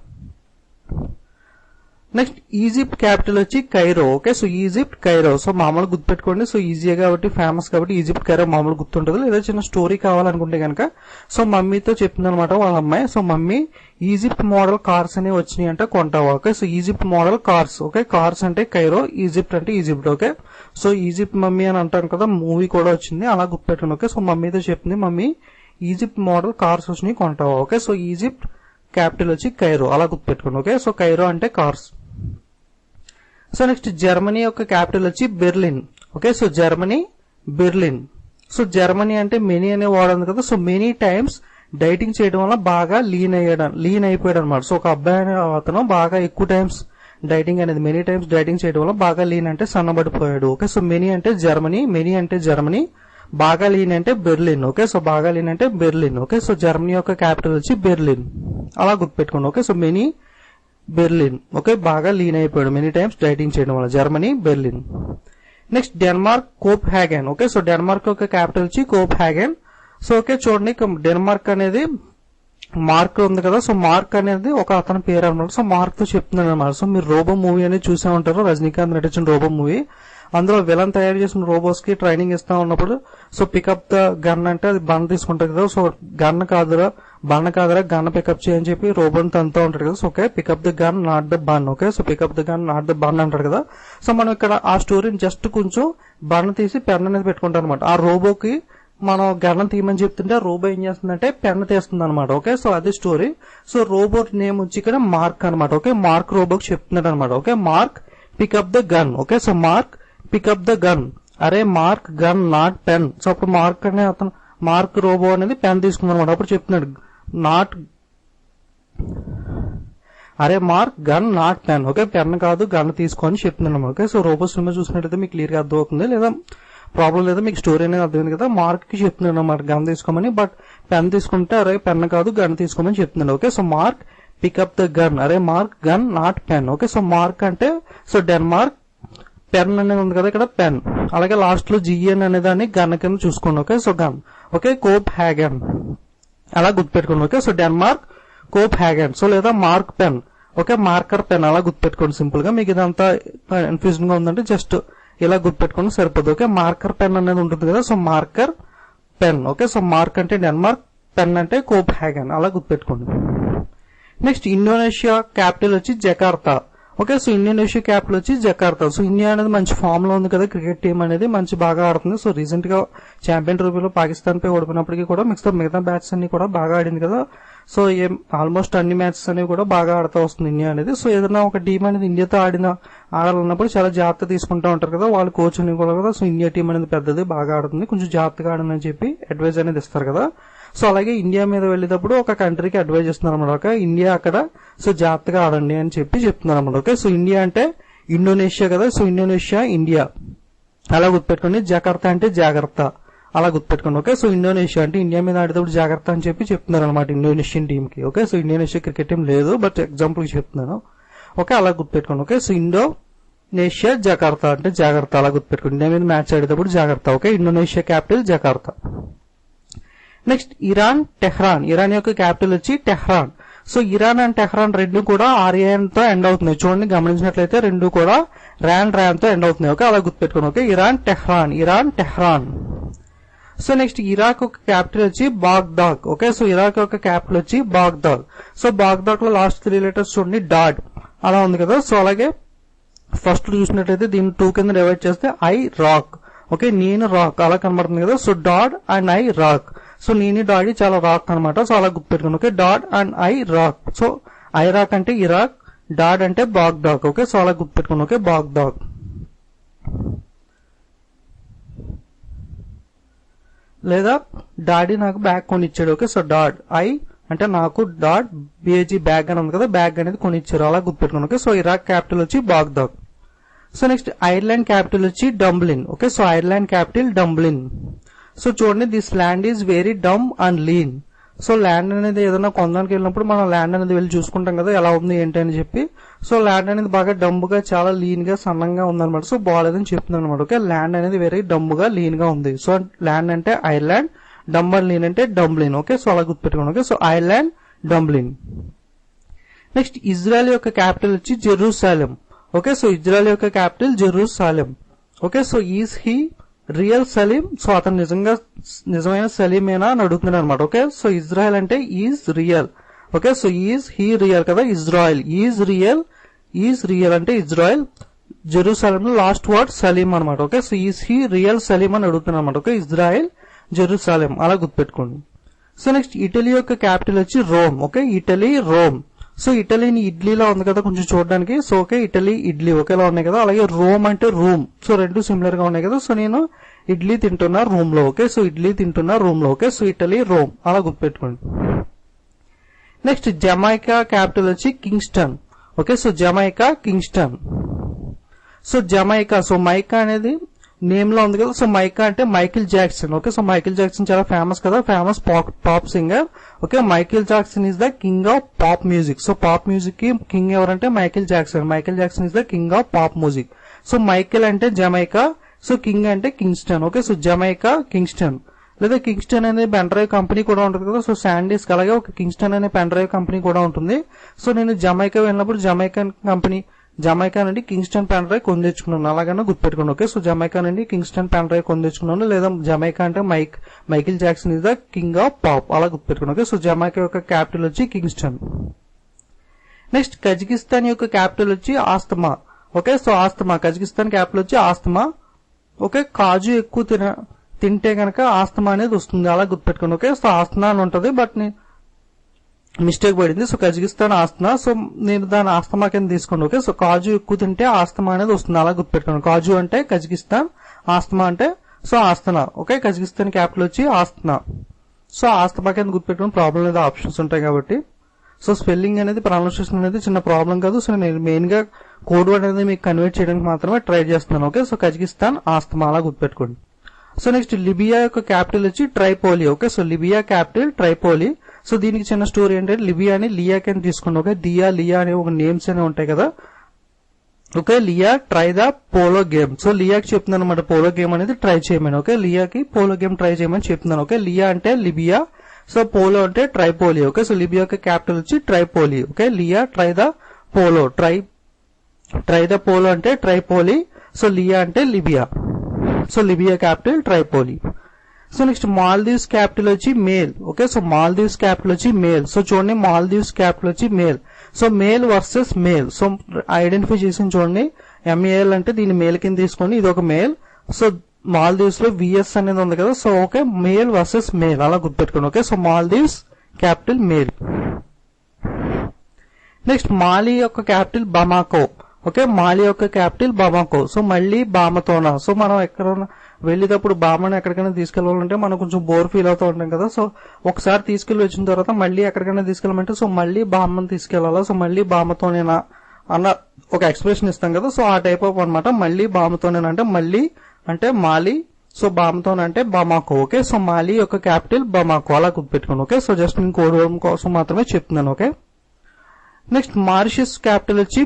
నెక్స్ట్ ఈజిప్ట్ క్యాపిటల్ వచ్చి Cairo. Okay, so Egypt Cairo. So మామూలు గుర్తుపెట్టుకోండి. సో ఈజీ కాబట్టి ఫేమస్ కాబట్టి ఈజిప్ట్ కైరో మామూలు గుర్తుంటుంది. లేదా చిన్న స్టోరీ కావాలనుకుంటే కనుక సో మమ్మీతో చెప్తుంది అనమాట వాళ్ళ అమ్మాయి. So mummy Egypt model cars అనేవి వచ్చినాయి అంటే కొంటావా. Okay, so Egypt model cars. Okay, cars అంటే కైరో, ఈజిప్ట్ అంటే Egypt. Okay, so Egypt mummy అని అంటాను కదా, మూవీ కూడా వచ్చింది, అలా గుర్తుపెట్టుకోండి. ఓకే, సో మమ్మీతో చెప్పింది మమ్మీ ఈజిప్ట్ మోడల్ కార్స్ వచ్చినాయి కొంటావా. ఓకే, సో ఈజిప్ట్ క్యాపిటల్ వచ్చి కైరో, అలా గుర్తుపెట్టుకోండి. ఓకే, సో కైరో అంటే కార్స్. సో నెక్స్ట్ జర్మనీ యొక్క క్యాపిటల్ వచ్చి Berlin. Okay, so Germany Berlin. So Germany అంటే మెనీ అనే వాడు కదా. సో మెనీ టైమ్స్ డైటింగ్ చేయడం వల్ల బాగా లీన్ అయిపోయాడు అనమాట. సో ఒక అబ్బాయి అనే అతను బాగా ఎక్కువ టైమ్స్ డైటింగ్ అనేది మెనీ టైమ్స్ డైటింగ్ చేయడం వల్ల బాగా లీన్ అంటే సన్నబడిపోయాడు. ఓకే, సో మెనీ అంటే జర్మనీ, మెనీ అంటే జర్మనీ, బాగా లీన్ అంటే బెర్లిన్. ఓకే, సో బాగా లీన్ అంటే బెర్లిన్. ఓకే, సో జర్మనీ యొక్క క్యాపిటల్ వచ్చి బెర్లిన్, అలా గుర్తుపెట్టుకోండి. Okay, so many Berlin. Okay, బాగా లీన్ అయిపోయాడు మెనీ టైమ్స్ డైటింగ్ చేయడం వల్ల, Germany Berlin. Next Denmark cope Hagen. Okay, so Denmark యొక్క క్యాపిటల్ వచ్చి కోప్ హ్యాగన్. సో ఓకే చూడండి, డెన్మార్క్ అనేది మార్క్ ఉంది కదా. సో మార్క్ అనేది ఒక అతని పేరు అన్నమాట. సో మార్క్ తో చెప్తున్నాను అనమాట. సో మీరు రోబో మూవీ అనేది చూసే ఉంటారు, రజనీకాంత్ నటించిన రోబో మూవీ. అందులో విలన్ తయారు చేసిన రోబోస్ కి ట్రైనింగ్ ఇస్తా ఉన్నప్పుడు సో పికప్ ద గన్ అంటే అది బన్ తీసుకుంటారు కదా. సో గన్ కాదురా గన్ పికప్ చేయని చెప్పి రోబోని తంతా ఉంటాడు కదా. So okay, pickup the gun not the bun. Okay, so pickup the gun not the bun అంటాడు కదా. సో మనం ఇక్కడ ఆ స్టోరీని జస్ట్ కొంచెం బన్ తీసి పెన్ అనేది పెట్టుకుంటాం అనమాట. ఆ రోబోకి మనం గన్ తీయమని చెప్తుంటే రోబో ఏం చేస్తుందంటే పెన్ తీస్తుంది అనమాట. ఓకే, సో అది స్టోరీ. సో రోబో నేమ్ వచ్చి ఇక్కడ మార్క్ అనమాట. ఓకే, మార్క్ రోబోకి చెప్తున్నాడు అనమాట. Okay, Mark pick up the gun. Okay, so Mark pick up the gun, అరే Mark gun not pen. So అప్పుడు మార్క్ అనే అతను మార్క్ రోబో అనేది పెన్ తీసుకున్నాడు అనమాట. అప్పుడు చెప్తున్నాడు నాట్, అరే Mark gun not pen. Okay, pen కాదు గన్ తీసుకొని చెప్తున్నాడు అనమాట. ఓకే, సో రోబో సినిమా చూసినట్టయితే మీకు క్లియర్ గా అర్థమవుతుంది, లేదా ప్రాబ్లం లేదా మీకు స్టోరీ అనేది అర్థమైంది కదా. మార్క్ కి చెప్తున్నాడు అనమాట గన్ తీసుకోమని, బట్ పెన్ తీసుకుంటే అరే పెన్ కాదు గన్ తీసుకోమని చెప్తున్నాడు. Okay, so Mark pick up the gun, అరే Mark gun not pen. Okay, so Mark అంటే సో డెన్మార్క్, పెన్ అనేది ఉంది కదా ఇక్కడ పెన్, అలాగే లాస్ట్ లో జిఎన్ అనే దాన్ని గన్ కింద చూసుకోండి. Okay, so gun. Okay, Copenhagen, అలా గుర్తుపెట్టుకోండి. Okay, so Denmark Copenhagen. So లేదా Mark pen. Okay, marker pen, అలా గుర్తుపెట్టుకోండి సింపుల్ గా. మీకు ఇదంతా కన్ఫ్యూజన్ గా ఉందంటే జస్ట్ ఇలా గుర్తుపెట్టుకోండి సరిపోదు. ఓకే, మార్కర్ పెన్ అనేది ఉంటుంది కదా. So marker pen. Okay, so Mark అంటే డెన్మార్క్, పెన్ అంటే కోప్ హ్యాగన్, అలా గుర్తుపెట్టుకోండి. నెక్స్ట్ ఇండోనేషియా క్యాపిటల్ వచ్చి Jakarta. Okay, so Indonesia capital వచ్చి జకార్తా. సో ఇండియా అనేది మంచి ఫామ్ లో ఉంది కదా, క్రికెట్ టీం అనేది మంచి బాగా ఆడుతుంది. సో రీసెంట్ గా ఛాంపియన్ ట్రోఫీలో పాకిస్తాన్ పై ఓడిపోయినప్పటికీ కూడా మిగతా బ్యాట్స్ అన్ని కూడా బాగా ఆడింది కదా. సో ఆల్మోస్ట్ అన్ని మ్యాచెస్ అనేవి కూడా బాగా ఆడుతూ వస్తుంది ఇండియా అనేది. సో ఏదైనా ఒక టీం అనేది ఇండియాతో ఆడాలన్నప్పుడు చాలా జాగ్రత్త తీసుకుంటూ ఉంటారు కదా వాళ్ళు, కోచ్ అని కూడా కదా. సో ఇండియా టీం అనేది పెద్దది, బాగా ఆడుతుంది, కొంచెం జాగ్రత్తగా ఆడని చెప్పి అడ్వైజ్ అనేది ఇస్తారు కదా. సో అలాగే ఇండియా మీద వెళ్ళేటప్పుడు ఒక కంట్రీకి అడ్వైజ్ ఇస్తున్నారు అనమాట. ఓకే, ఇండియా అక్కడ సో జాగ్రత్తగా ఆడండి అని చెప్పి చెప్తున్నారు అనమాట. ఓకే, సో ఇండియా అంటే ఇండోనేషియా కదా. సో ఇండోనేషియా ఇండియా, అలా గుర్తుపెట్టుకోండి. జకార్తా అంటే జాగ్రత్త, అలా గుర్తుపెట్టుకోండి. ఓకే, సో ఇండోనేషియా అంటే ఇండియా మీద ఆడేటప్పుడు జాగ్రత్త అని చెప్పి చెప్తున్నారు అనమాట ఇండోనేషియన్ టీమ్ కి. Okay, so Indonesia cricket team లేదు, బట్ ఎగ్జాంపుల్ చెప్తున్నాను. ఓకే, అలా గుర్తుపెట్టుకోండి. ఓకే, సో ఇండోనేషియా జకార్తా అంటే జాగ్రత్త, అలా గుర్తుపెట్టుకోండి. ఇండియా మీద మ్యాచ్ ఆడేటప్పుడు జాగ్రత్త. Okay, Indonesia capital Jakarta. Next Iran Tehran. Iran యొక్క క్యాపిటల్ వచ్చి Tehran. So Iran and Tehran రెండు కూడా ఆర్యాన్ తో ఎండ్ అవుతున్నాయి. చూడండి గమనించినట్లయితే రెండు కూడా ర్యాన్ తో ఎండ్ అవుతున్నాయి. ఓకే, అలా గుర్తుపెట్టుకోండి. Okay, Iran Tehran. So next Iraq యొక్క క్యాపిటల్ వచ్చి బాగ్దాద్. ఓకే, సో ఇరాక్ యొక్క క్యాపిటల్ వచ్చి బాగ్దాద్. సో బాగ్దాద్ లో లాస్ట్ 3 లెటర్స్ చూడండి డాడ్, అలా ఉంది కదా. సో అలాగే ఫస్ట్ చూసినట్లయితే దీన్ని 2 కింద డివైడ్ చేస్తే ఐ రాక్. ఓకే, నేను రాక్, అలా కనబడుతుంది కదా. So dad and I rock. So నేను డాడీ చాలా రాక్ అనమాట. సో అలా గుర్తుపెట్టుకోండి. Okay, dad and I rock. So I rock అంటే ఇరాక్, డాడ్ అంటే బాగ్దాద్. ఓకే, సో అలా గుర్తుపెట్టుకోండి. Okay, Baghdad. లేదా డాడీ నాకు బ్యాగ్ కొనిచ్చాడు. ఓకే, సో డాడ్, ఐ అంటే నాకు, డాడ్ బిఏజీ బ్యాగ్ అని ఉంది కదా, బ్యాగ్ అనేది కొనిచ్చారు, అలా గుర్తుపెట్టుకోండి. ఓకే, సో ఇరాక్ క్యాపిటల్ వచ్చి Baghdad. So next Ireland capital వచ్చి Dublin. Okay, so Ireland capital Dublin. So చూడండి this land is very dumb and lean. So land అనేది ఏదైనా కొనడానికి వెళ్ళినప్పుడు మనం ల్యాండ్ అనేది వెళ్ళి చూసుకుంటాం కదా ఎలా ఉంది ఏంటి అని చెప్పి. సో ల్యాండ్ అనేది బాగా డంబుగా చాలా లీన్ గా సన్నంగా ఉందన్నమాట. సో బాగాలేదని చెప్తున్నాను అనమాట. ఓకే, ల్యాండ్ అనేది వెరీ డంబుగా లీన్ గా ఉంది. సో ల్యాండ్ అంటే ఐర్లాండ్, డంబర్లిన్ అంటే డంబ్లిన్. ఓకే, సో అలా గుర్తుపెట్టుకోండి. Okay, so Ireland Dublin. Next Israel యొక్క క్యాపిటల్ వచ్చి జెరూసలేం. ఓకే, సో ఇజ్రాయెల్ యొక్క capital Jerusalem. Okay, so is he real Salim? So అతను నిజమైన సలీమేనా అని అడుగుతున్నాడు అనమాట. ఓకే, సో ఇజ్రాయెల్ అంటే is real. Okay, so is he real కదా, ఇజ్రాయెల్ ఈజ్ రియల్ అంటే ఇజ్రాయెల్. జెరూసలేం లో లాస్ట్ వర్డ్ సలీం అనమాట. Okay, so is he real Salim అని అడుగుతున్నాడు అనమాట. ఓకే, ఇజ్రాయెల్ జెరూసలేం అలా గుర్తుపెట్టుకోండి. సో నెక్స్ట్ ఇటలీ యొక్క క్యాపిటల్ వచ్చి Rome. Okay, Italy Rome. So ఇటలీని ఇడ్లీలా ఉంది కదా కొంచెం చూడడానికి. సో ఓకే, ఇటలీ ఇడ్లీ ఒకేలా ఉన్నాయి కదా. అలాగే రోమ్ అంటే రూమ్. సో రెండు సిమిలర్ గా ఉన్నాయి కదా. సో నేను ఇడ్లీ తింటున్నా రూమ్ లో. ఓకే, సో ఇడ్లీ తింటున్నా రూమ్ లో. ఓకే, సో ఇటలీ రోమ్ అలా గుర్తుపెట్టుకోండి. నెక్స్ట్ జమైకా క్యాపిటల్ వచ్చి Kingston. Okay, so Jamaica Kingston. So Jamaica, so mica అనేది నేమ్ లో ఉంది కదా. సో మైకా అంటే Michael Jackson. Okay, so Michael Jackson చాలా ఫేమస్ కదా, famous pop singer. Okay, Michael Jackson is the king of pop music. So pop music కి king ఎవరంటే Michael Jackson. Michael Jackson is the king of pop music. So Michael అంటే Jamaica, so king అంటే Kingston. Okay, so Jamaica Kingston. లేదా Kingston అనే pen drive company కూడా ఉంటుంది కదా. So sandies అలాగే ఒక కింగ్స్టన్ అనే పెన్ డ్రైవ్ కంపెనీ కూడా ఉంటుంది. సో నేను జమైకా వెళ్ళినప్పుడు జమైకా నుండి కింగ్స్టన్ పెన్ డ్రైవ్ కొని తెచ్చుకున్నాను. అలాగనే గుర్తుపెట్టుకోండి. ఓకే, సో జమైకా నుండి కింగ్స్టన్ పెన్ డ్రైవ్ కొని తెచ్చుకున్నాను. లేదా జమైకా అంటే Michael Jackson is the king of pop అలా గుర్తుపెట్టుకోండి. ఓకే, సో జమైకా యొక్క క్యాపిటల్ వచ్చి కింగ్స్టన్. నెక్స్ట్ కజకిస్తాన్ యొక్క క్యాపిటల్ వచ్చి asthma. Okay, so asthma, Kazakhstan capital వచ్చి ఆస్తమా. ఓకే, కాజు ఎక్కువ తింటే కనుక ఆస్తమా అనేది వస్తుంది అలా గుర్తుపెట్టుకోండి. ఓకే, సో ఆస్తమా అని ఉంటుంది, బట్ మిస్టేక్ పడింది. So Kazakhstan asthma. సో నేను దాని ఆస్తమా కింద తీసుకోండి. ఓకే, సో కాజు ఎక్కువ తింటే ఆస్తమా అనేది వస్తుంది అలా గుర్తుపెట్టుకోండి. కాజు అంటే కజకిస్తాన్, ఆస్తమా అంటే సో ఆస్తనా. ఓకే, కజకిస్తాన్ క్యాపిటల్ వచ్చి ఆస్తనా. సో ఆస్తమా కింద గుర్తుపెట్టుకుని ప్రాబ్లం లేదా ఆప్షన్స్ ఉంటాయి కాబట్టి. సో స్పెల్లింగ్ అనేది ప్రొనౌన్సియేషన్ అనేది చిన్న ప్రాబ్లం కాదు. సో నేను మెయిన్ గా కోడ్ వర్డ్ అనేది మీకు కన్వర్ట్ చేయడానికి మాత్రమే ట్రై చేస్తున్నాను. ఓకే, సో కజకిస్తాన్ ఆస్తమా అలా గుర్తుపెట్టుకోండి. సో నెక్స్ట్ లిబియా యొక్క క్యాపిటల్ వచ్చి Tripoli. Okay, so Libya capital Tripoli. So దీనికి చిన్న స్టోరీ ఏంటంటే లిబియాని లియా కింద తీసుకోండి. ఓకే, లియా అనే ఒక నేమ్స్ అనేవి ఉంటాయి కదా. Okay, Lia try the polo game. So లియాకి చెప్తున్నాను అనమాట పోలో గేమ్ అనేది ట్రై చేయమని. ఓకే, లియాకి పోలో గేమ్ ట్రై చేయమని చెప్తున్నాను. ఓకే, లియా అంటే లిబియా, సో పోలో అంటే ట్రైపోలి. ఓకే, సో లిబియా యొక్క క్యాపిటల్ వచ్చి Tripoli. Okay, Lia try the polo, try the polo అంటే ట్రైపోలి. సో లియా అంటే Libya. So Libya capital Tripoli. So next Maldives capital వచ్చి Male. Okay, so Maldives capital వచ్చి male. So చూడండి Maldives capital వచ్చి male. So male versus male. So identify చేసి చూడండి, MAL అంటే దీన్ని మేల్ కింద తీసుకోండి, ఇది ఒక మేల్. సో మాల్దీవ్స్ లో విఎస్ అనేది ఉంది కదా. So okay, male versus male అలా గుర్తుపెట్టుకోండి. Okay, so Maldives capital Male. Next Mali యొక్క క్యాపిటల్ బమాకో. ఓకే, మాలి యొక్క క్యాపిటల్ బమాకో. సో మళ్ళీ బామతోనా. సో మనం ఎక్కడ వెళ్ళేటప్పుడు బామని ఎక్కడికైనా తీసుకెళ్లాలంటే మనం కొంచెం బోర్ ఫీల్ అవుతూ ఉంటాం కదా. సో ఒకసారి తీసుకెళ్లి వచ్చిన తర్వాత మళ్ళీ ఎక్కడికైనా తీసుకెళ్ళమంటే సో మళ్ళీ బామ్మని తీసుకెళ్లాలా, సో మళ్ళీ బామతోనేనా అన్న ఒక ఎక్స్ప్రెషన్ ఇస్తాం కదా. సో ఆ టైప్ ఆఫ్ అనమాట. మళ్ళీ బామతోనేనా అంటే మళ్ళీ అంటే మాలి, సో బామతోనే అంటే బమాకో. ఓకే, సో మాలి యొక్క క్యాపిటల్ బమాకో అలా గుర్తుపెట్టుకోండి. ఓకే, సో జస్ట్ నేను కోడ్ వర్డ్ కోసం మాత్రమే చెప్తున్నాను. ఓకే, నెక్స్ట్ మారిషస్ క్యాపిటల్ వచ్చి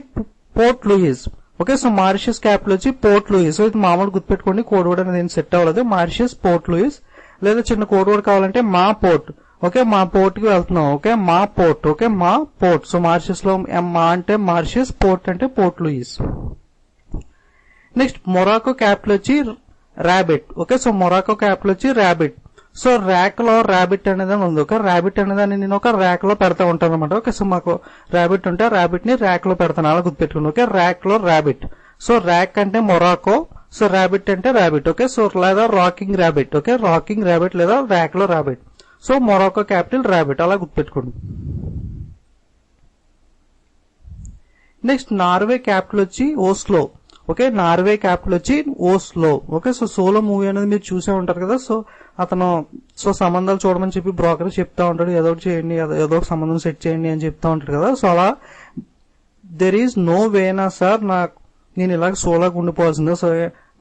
Port Louis. Okay, so Mauritius capital వచ్చి పోర్ట్ లూయిస్. సో ఇది మామూలు గుర్తుపెట్టుకోండి, కోడ్ వర్డ్ అనేది సెట్ అవ్వలేదు. Mauritius Port Louis. లేదా చిన్న కోడ్ వర్డ్ కావాలంటే మా పోర్ట్. ఓకే, మా పోర్ట్ కి వెళ్తున్నాం. ఓకే, మా పోర్ట్. ఓకే, మా పోర్ట్. సో మారిషస్ లో మా అంటే మారిషస్, పోర్ట్ అంటే Port Louis. Next Morocco capital వచ్చి Rabat. Okay, so Morocco capital వచ్చి ర్యాబిట్. సో ర్యాక్ లో ర్యాబిట్ అనేది ఉంది. ఒక ర్యాబిట్ అనేదాన్ని నేను ఒక ర్యాక్ లో పెడతా ఉంటాను అనమాట. ఓకే, సో మాకు ర్యాబిట్ ఉంటే ర్యాబిట్ ని ర్యాక్ లో పెడతాను అలా గుర్తుపెట్టుకోండి. ఓకే, ర్యాక్ లో ర్యాబిట్. సో ర్యాక్ అంటే మొరాకో, సో ర్యాబిట్ అంటే ర్యాబిట్. ఓకే, సో లేదా rocking rabbit. Okay, rocking rabbit లేదా ర్యాక్ లో rabbit. So Morocco capital rabbit అలా గుర్తుపెట్టుకోండి. నెక్స్ట్ నార్వే క్యాపిటల్ వచ్చి ఓస్లో. ఓకే, నార్వే క్యాపిటల్ వచ్చి ఓస్లో. ఓకే, సో సోలో మూవీ అనేది మీరు చూసే ఉంటారు కదా. సో అతను సంబంధాలు చూడమని చెప్పి బ్రోకర్ చెప్తా ఉంటాడు, ఏదో ఒకటి చేయండి, ఏదో ఒక సంబంధం సెట్ చేయండి అని చెప్తా ఉంటాడు కదా. సో అలా దెర్ ఈజ్ నో వేనా సార్, నేను ఇలాగ సోలోగా ఉండిపోవాల్సిందా, సో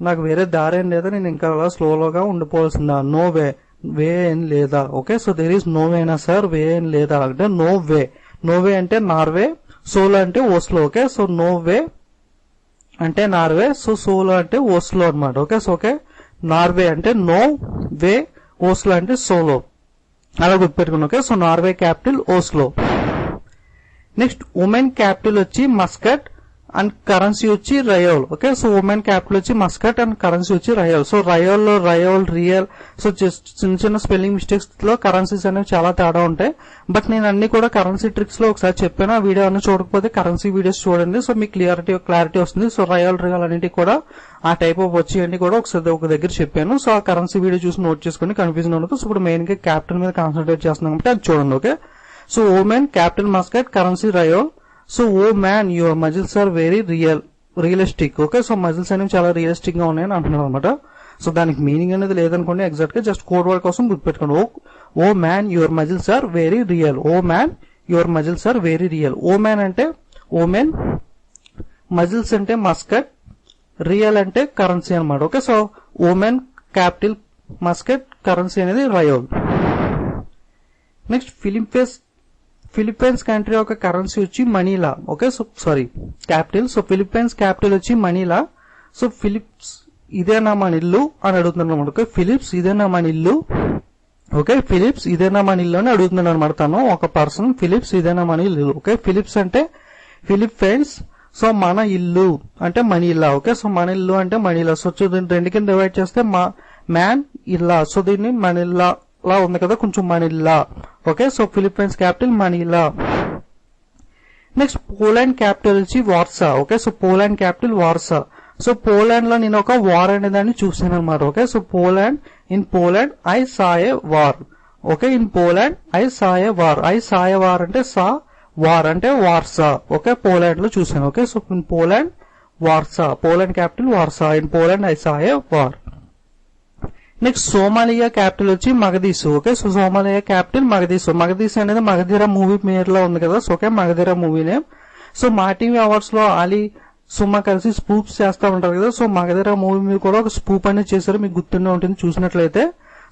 నాకు వేరే దారి ఏం లేదా, నేను ఇంకా అలా స్లోగా ఉండిపోవాల్సిందా, నో వే ఏం లేదా. Okay, so there is no వేనా సార్, వే ఏం లేదా అంటే నో వే అంటే నార్వే, సోలో అంటే Oslo. Okay, so no way అంటే నార్వే, సో సోలో అంటే ఓస్లో అనమాట. ఓకే, సో ఓకే నార్వే అంటే నో వే, ఓస్లో అంటే సోలో, అలా గుర్తుపెట్టుకున్నాం. Okay, so Norway capital Oslo. Next Oman capital వచ్చి మస్కట్ అండ్ కరెన్సీ వచ్చి rial. Okay, so Oman capital వచ్చి మస్కట్ అండ్ కరెన్సీ వచ్చి rial. So రయోల్, రయోల్, real, so just చిన్న చిన్న స్పెల్లింగ్ మిస్టేక్స్ లో కరెన్సీస్ అనేవి చాలా తేడా ఉంటాయి. బట్ నేను అన్ని కూడా కరెన్సీ ట్రిక్స్ లో ఒకసారి చెప్పాను. ఆ వీడియో అన్ని చూడకపోతే కరెన్సీ వీడియోస్ చూడండి. సో మీకు క్లారిటీ వస్తుంది. సో రయోల్, రియల్ అన్నింటి కూడా ఆ టైప్ ఆఫ్ వచ్చి అన్ని కూడా ఒకసారి ఒక దగ్గర చెప్పాను. సో ఆ కరెన్సీ వీడియో చూసి నోట్ చేసుకుని కన్ఫ్యూజన్ ఉండదు. సో ఇప్పుడు మెయిన్ గా క్యాపిటల్ మీద కాన్సన్ట్రేట్ చేస్తున్నాం కాబట్టి అది చూడండి. Okay, so Oman capital Muscat currency rial. So O man your muscles are very realistic. Okay, so muscles అనేవి చాలా రియలిస్టిక్ గా ఉన్నాయని అంటున్నారు అనమాట. సో దానికి మీనింగ్ అనేది లేదనుకోండి, ఎగ్జాక్ట్ గా జస్ట్ కోడ్ వర్డ్ కోసం గుర్తుపెట్టుకోండి. O man your muscles are very real. O man your muscles are very real. O man అంటే ఓమెన్, మజిల్స్ అంటే మస్కట్, రియల్ అంటే కరెన్సీ అనమాట. Okay, so Oman capital Muscat, currency అనేది rial. Next Philippines country యొక్క currency వచ్చి Manila. Okay, so sorry capital. So Philippines capital వచ్చి Manila. So Philips ఇదేనా మన ఇల్లు అని అడుగుతున్నాను అనమాట. ఓకే, ఫిలిప్స్ ఇదేనా మన ఇల్లు. ఓకే, ఫిలిప్స్ ఇదేనా మన ఇల్లు అని అడుగుతున్నాను అనమాట. తను ఒక పర్సన్ ఫిలిప్స్ ఇదేనా మన ఇల్లు. ఓకే, ఫిలిప్స్ అంటే ఫిలిప్పైన్స్, సో మన ఇల్లు అంటే మనీలా. ఓకే, సో మన ఇల్లు అంటే మనీలా. సో దీన్ని రెండు కింద డివైడ్ చేస్తే మ్యాన్ ఇల్లా. సో దీన్ని మనీలా లా ఉంది కదా, కొంచెం Manila. Okay, so Philippines capital Manila. Next Poland capital వచ్చి Warsaw. Okay, so Poland capital Warsaw. So Poland లో నేను ఒక వార్ అనే దాన్ని చూసాను అనమాట. Okay, so in Poland I saw a war. Okay, in Poland I saw a war. I saw a war అంటే war అంటే వార్సా. ఓకే, పోలాండ్ లో చూసాను. Okay, so in Poland Warsaw, Poland capital Warsaw. In Poland I saw a war. Next Somalia capital వచ్చి Mogadishu. Okay, so Somalia capital Mogadishu. Mogadishu అనేది Magadheera movie పేర్ లో ఉంది కదా. So okay, Magadheera movie name. So Maa TV awards లో ఆలీ, సుమ కలిసి స్పూప్స్ చేస్తా ఉంటారు కదా. సో మగధీర మూవీ మీద కూడా ఒక స్పూప్ అనేది చేశారు, మీకు గుర్తుండే ఉంటుంది చూసినట్లయితే.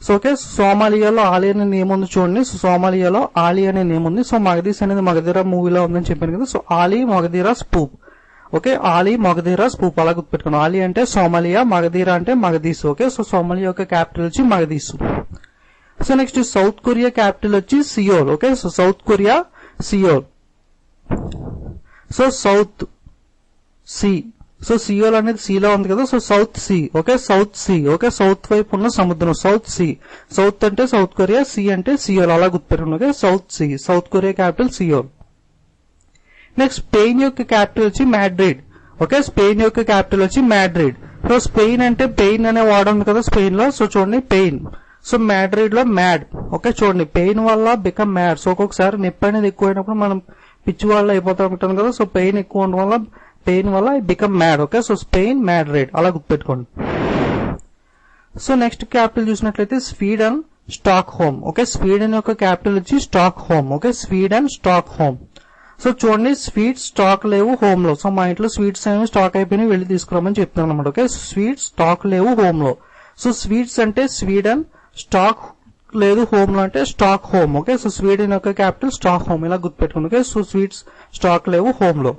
సో ఓకే, సోమాలియాలో ఆలీ అనే నేమ్ ఉంది చూడండి. సో సోమాలియాలో ఆలీ అనే నేమ్ ఉంది. సో మగదీస్ అనేది మగధీర మూవీలో ఉందని చెప్పాను కదా. So Ali Magadheera spoof. Okay, Ali Magadheera spoof అలా గుర్తుపెట్టుకోండి. ఆలీ అంటే సోమాలియా, మగధీర అంటే మగదీసు. ఓకే, సో సోమాలియా యొక్క క్యాపిటల్ వచ్చి Mogadishu. So next south Korea capital వచ్చి Seoul. Okay, so south Korea Seoul. So south sea, so Seoul అనేది సీలో ఉంది కదా. So south sea. Okay, south sea. Okay, south వైపు ఉన్న సముద్రం సౌత్ సి. సౌత్ అంటే సౌత్ కొరియా, సి అంటే సియోల్ అలా గుర్తుపెట్టుకోండి. Okay, south C, South Korea capital Seoul. Next Spain యొక్క క్యాపిటల్ వచ్చి మాడ్రిడ్. ఓకే, స్పెయిన్ యొక్క క్యాపిటల్ వచ్చి మాడ్రిడ్. సో స్పెయిన్ అంటే పెయిన్ అనే వర్డ్ ఉంది కదా స్పెయిన్ లో. సో చూడండి పెయిన్. సో మాడ్రిడ్ లో మ్యాడ్. ఓకే, చూడండి పెయిన్ వల్ల బికమ్ మ్యాడ్. సో ఒక్కొక్కసారి నొప్పి అనేది ఎక్కువైనప్పుడు మనం పిచ్చి వల్ల అయిపోతా ఉంటాం కదా. సో పెయిన్ ఎక్కువ ఉండడం వల్ల, పెయిన్ వల్ల become mad. Okay, so Spain Madrid అలా గుర్తుపెట్టుకోండి. సో నెక్స్ట్ క్యాపిటల్ చూసినట్లయితే Sweden stock home. Okay, Sweden యొక్క క్యాపిటల్ వచ్చి stock home. Okay, Sweden stock home. So చూడండి స్వీట్స్ స్టాక్ లేవు హోమ్ లో. సో మా ఇంట్లో స్వీట్స్ అనేవి స్టాక్ అయిపోయినాయి, వెళ్ళి తీసుకురామని చెప్తాను అనమాట. ఓకే, స్వీట్స్ స్టాక్ లేవు హోమ్ లో. సో స్వీట్స్ అంటే స్వీడన్, స్టాక్ లేదు హోమ్ లో అంటే stock home. Okay, so Sweden యొక్క క్యాపిటల్ స్టాక్ హోమ్ ఇలా గుర్తుపెట్టుకోండి. ఓకే, సో స్వీట్స్ స్టాక్ లేవు హోమ్ లో.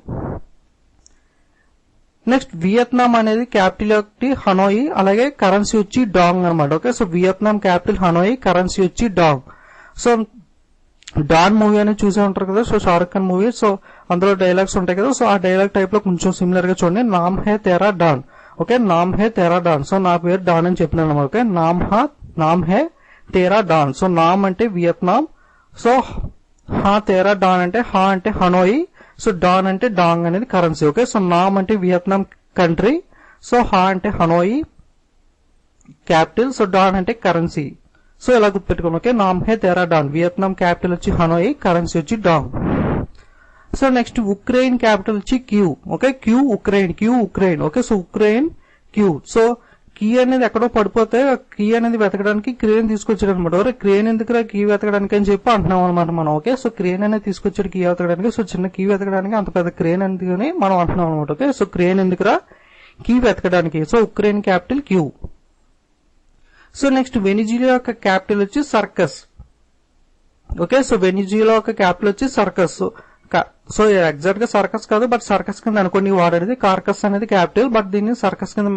నెక్స్ట్ వియత్నాం అనేది క్యాపిటల్ ఒకటి హనోయి, అలాగే కరెన్సీ వచ్చి డాంగ్ అనమాట. Okay, so Vietnam capital Hanoi, currency వచ్చి డాంగ్. సో డాన్ మూవీ అనేది చూసే ఉంటారు కదా. So Shahrukh Khan movie. So అందులో డైలాగ్స్ ఉంటాయి కదా. సో ఆ డైలాగ్ టైప్ లో కొంచెం సిమిలర్ గా చూడండి. నామ్ హే తేరా డాన్. ఓకే, నామ్ హే తేరా డాన్. సో నా పేరు డాన్ అని చెప్పినాను. ఓకే, నామ్ హే తేరా డాన్. సో నామ్ అంటే వియత్నాం, సో హా తేరా డాన్ అంటే హా అంటే హనోయి, సో డాన్ అంటే డాంగ్ అనేది కరెన్సీ. ఓకే, సో నామ్ అంటే వియత్నాం కంట్రీ, సో హా అంటే హనోయి క్యాపిటల్, సో డాన్ అంటే కరెన్సీ. సో ఇలా గుర్తుపెట్టుకోండి. ఓకే, నామ్ హే తేరా డాన్. వియత్నాం క్యాపిటల్ వచ్చి హనోయి, కరెన్సీ వచ్చి dong. So next Ukraine capital వచ్చి Kiev. Okay, Kiev Ukraine. Okay, so Ukraine Kiev. So key అనేది ఎక్కడో పడిపోతే కీ అనేది వెతకడానికి క్రేన్ తీసుకొచ్చాడు అనమాట. ఓకే, క్రేన్ ఎందుకురా కీ వెతకడానికి అని చెప్పి అంటున్నాం అనమాట మనం. ఓకే, సో క్రేన్ అనేది తీసుకొచ్చాడు కీ వెతకడానికి. సో చిన్న కీ వెతకడానికి అంత పెద్ద క్రేన్ ఎందుకని మనం అంటున్నాం అనమాట. ఓకే, సో క్రేన్ ఎందుకురా కీ వెతకడానికి. సో Ukraine capital Kyiv. So next Venezuela యొక్క క్యాపిటల్ వచ్చి సర్కస్. ఓకే, సో వెనిజులా యొక్క క్యాపిటల్ వచ్చి సర్కస్. సో ఎగ్జాక్ట్ గా సర్కస్ కాదు, బట్ సర్కస్ కింద అనుకోండి వాడేది. కార్కస్ అనేది క్యాపిటల్, బట్ దీన్ని సర్కస్ కింద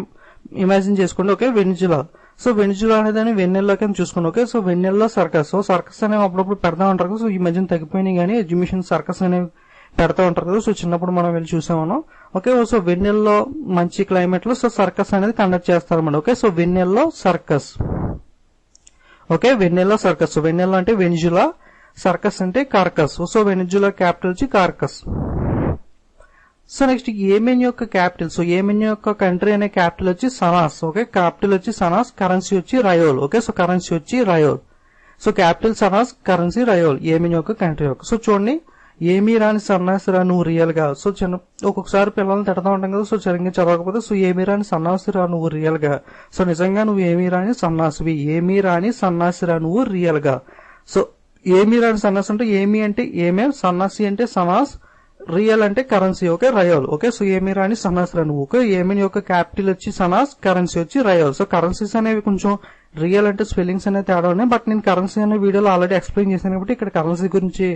ఇమాజిన్ చేసుకోండి. Okay, Venezuela. సో వెనిజులా అనేది వెన్నెల్లో కింద చూసుకోండి. ఓకే, సో వెన్నెల్లో సర్కస్. సో సర్కస్ అనేవి అప్పుడప్పుడు పెడతా ఉంటారు కదా. సో ఈ మధ్యన తగ్గిపోయినాయి కానీ ఎగ్జిబిషన్ సర్కస్ అనేవి పెడతా ఉంటారు కదా. సో చిన్నప్పుడు మనం వెళ్ళి చూసామను. ఓకే, సో వెన్నెల్లో మంచి క్లైమేట్ లో సో సర్కస్ అనేది కండక్ట్ చేస్తారన్నమాట. ఓకే, సో వెన్నెల్లో సర్కస్. ఓకే, వెన్నెల్లో సర్కస్. సో వెన్నెల్లో అంటే వెనిజులా, సర్కస్ అంటే కార్కస్. సో వెనిజులా క్యాపిటల్ వచ్చి కార్కస్. సో నెక్స్ట్ ఏమెన్ యొక్క క్యాపిటల్. సో ఏమెన్ యొక్క కంట్రీ అనే క్యాపిటల్ వచ్చి సనాస్. ఓకే, క్యాపిటల్ వచ్చి సనాస్, కరెన్సీ వచ్చి రయోల్. ఓకే, సో కరెన్సీ వచ్చి rial. So capital Sanaa, currency rial, Yemen యొక్క కంట్రీ యొక్క. సో చూడండి, ఏమీ రాని సన్నాసిరా నువ్వు రియల్ గా. సో ఒక్కొక్కసారి పిల్లల్ని తిడతా ఉంటాం కదా. సో సరిగ్గా చదవకపోతే సో ఏమీ రాని సన్నాసిరా నువ్వు రియల్ గా. సో నిజంగా నువ్వు ఏమీ రాని సన్నాసివి. ఏమీ రాని సన్నాసిరా నువ్వు రియల్ గా. సో ఏమీ రాని సన్నాసి అంటే ఏమీ అంటే ఏమే, సన్నాసి అంటే సనాస్, రియల్ అంటే కరెన్సీ. ఓకే, రయోల్. ఓకే, సో ఏమీ రాని సన్నాసిరా నువ్వు. ఓకే, ఏమీ యొక్క క్యాపిటల్ వచ్చి సనాస్, కరెన్సీ వచ్చి రయోల్. సో కరెన్సీస్ అనేవి కొంచెం రియల్ అంటే స్పెల్లింగ్స్ అనేది తేడా ఉన్నాయి. బట్ నేను కరెన్సీ అనే వీడియోలో ఆల్రెడీ ఎక్స్ప్లెయిన్ చేశాను కాబట్టి ఇక్కడ కరెన్సీ గురించి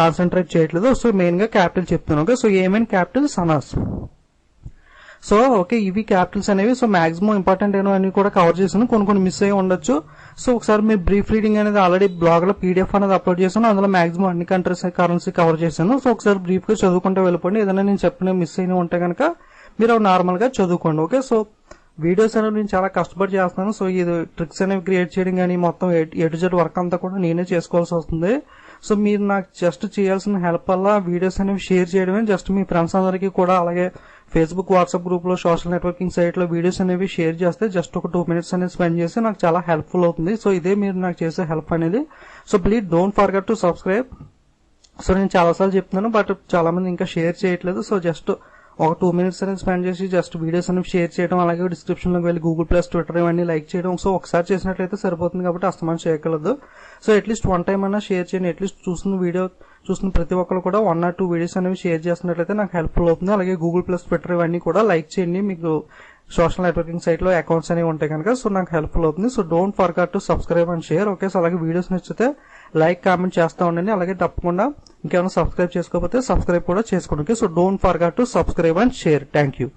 కాన్సన్ట్రేట్ చేయట్లేదు. సో మెయిన్ గా క్యాపిటల్ చెప్తున్నాను. ఓకే, సో ఏమైనా క్యాపిటల్ సనాస్. సో ఓకే, ఇవి క్యాపిటల్స్ అనేవి. సో మాక్సిమం ఇంపార్టెంట్ ఏమో అని కూడా కవర్ చేశాను. కొన్ని మిస్ అయ్యి ఉండొచ్చు. సో ఒకసారి మీ బ్రీఫ్ రీడింగ్ అనేది ఆల్రెడీ బ్లాగ్ లో పీడిఎఫ్ అనేది అప్లోడ్ చేశాను. అందులో మాక్సిమం అన్ని కంట్రీస్ కరెన్సీ కవర్ చేశాను. సో ఒకసారి బ్రీఫ్ గా చదువుకుంటే వెళ్ళిపోండి. ఏదైనా నేను చెప్పిన మిస్ అయినా ఉంటే కనుక మీరు నార్మల్ గా చదువుకోండి. ఓకే, సో వీడియోస్ అనేవి నేను చాలా కష్టపడి చేస్తున్నాను. సో ఇది ట్రిక్స్ అనేవి క్రియేట్ చేయడం కానీ మొత్తం ఏ టు జెడ్ వర్క్ అంతా కూడా నేనే చేసుకోవాల్సి వస్తుంది. సో మీరు నాకు జస్ట్ చేయాల్సిన హెల్ప్ వల్ల వీడియోస్ అనేవి షేర్ చేయడమే. జస్ట్ మీ ఫ్రెండ్స్ అందరికీ కూడా అలాగే ఫేస్బుక్, వాట్సాప్ గ్రూప్ లో, సోషల్ నెట్వర్కింగ్ సైట్ లో వీడియోస్ అనేవి షేర్ చేస్తే జస్ట్ ఒక 2 minutes అనేది స్పెండ్ చేస్తే నాకు చాలా హెల్ప్ఫుల్ అవుతుంది. సో ఇదే మీరు నాకు చేసే హెల్ప్ అనేది. So please don't forget to subscribe. So నేను చాలాసార్లు చెప్తున్నాను బట్ చాలా మంది ఇంకా షేర్ చేయట్లేదు. సో జస్ట్ ఒక 2 minutes అనేది స్పెండ్ చేసి జస్ట్ వీడియోస్ అనేవి షేర్ చేయడం, అలాగే డిస్క్రిప్షన్ లోకి వెళ్ళి గూగుల్ ప్లస్, ట్విట్టర్ ఇవన్నీ లైక్ చేయడం. సో ఒకసారి చేసినట్లయితే సరిపోతుంది కాబట్టి అస్తమానం చేయగలదు. సో అట్లీస్ట్ 1 time అన్నా షేర్ చేయండి. అట్లీస్ట్ చూస్తున్న ప్రతి ఒక్కరు కూడా 1 or 2 వీడియోస్ అనేవి షేర్ చేసినట్లయితే నాకు హెల్ప్ఫుల్ అవుతుంది. అలాగే గూగుల్ ప్లస్, ట్విట్టర్ ఇవన్నీ కూడా లైక్ చేయండి. మీకు సోషల్ నెట్వర్కింగ్ సైట్ లో అకౌంట్స్ అనేవి ఉంటాయి కనుక సో నాకు హెల్ప్ఫుల్ అవుతుంది. So don't forget to subscribe and share. Okay, so అలాగే వీడియోస్ నచ్చితే లైక్, కామెంట్ చేస్తూ ఉండండి. అలాగే తప్పకుండా ఇంకేమైనా సబ్స్క్రైబ్ చేసుకోకపోతే సబ్స్క్రైబ్ కూడా చేసుకోండి. Okay, so don't forget to subscribe and share. Thank you.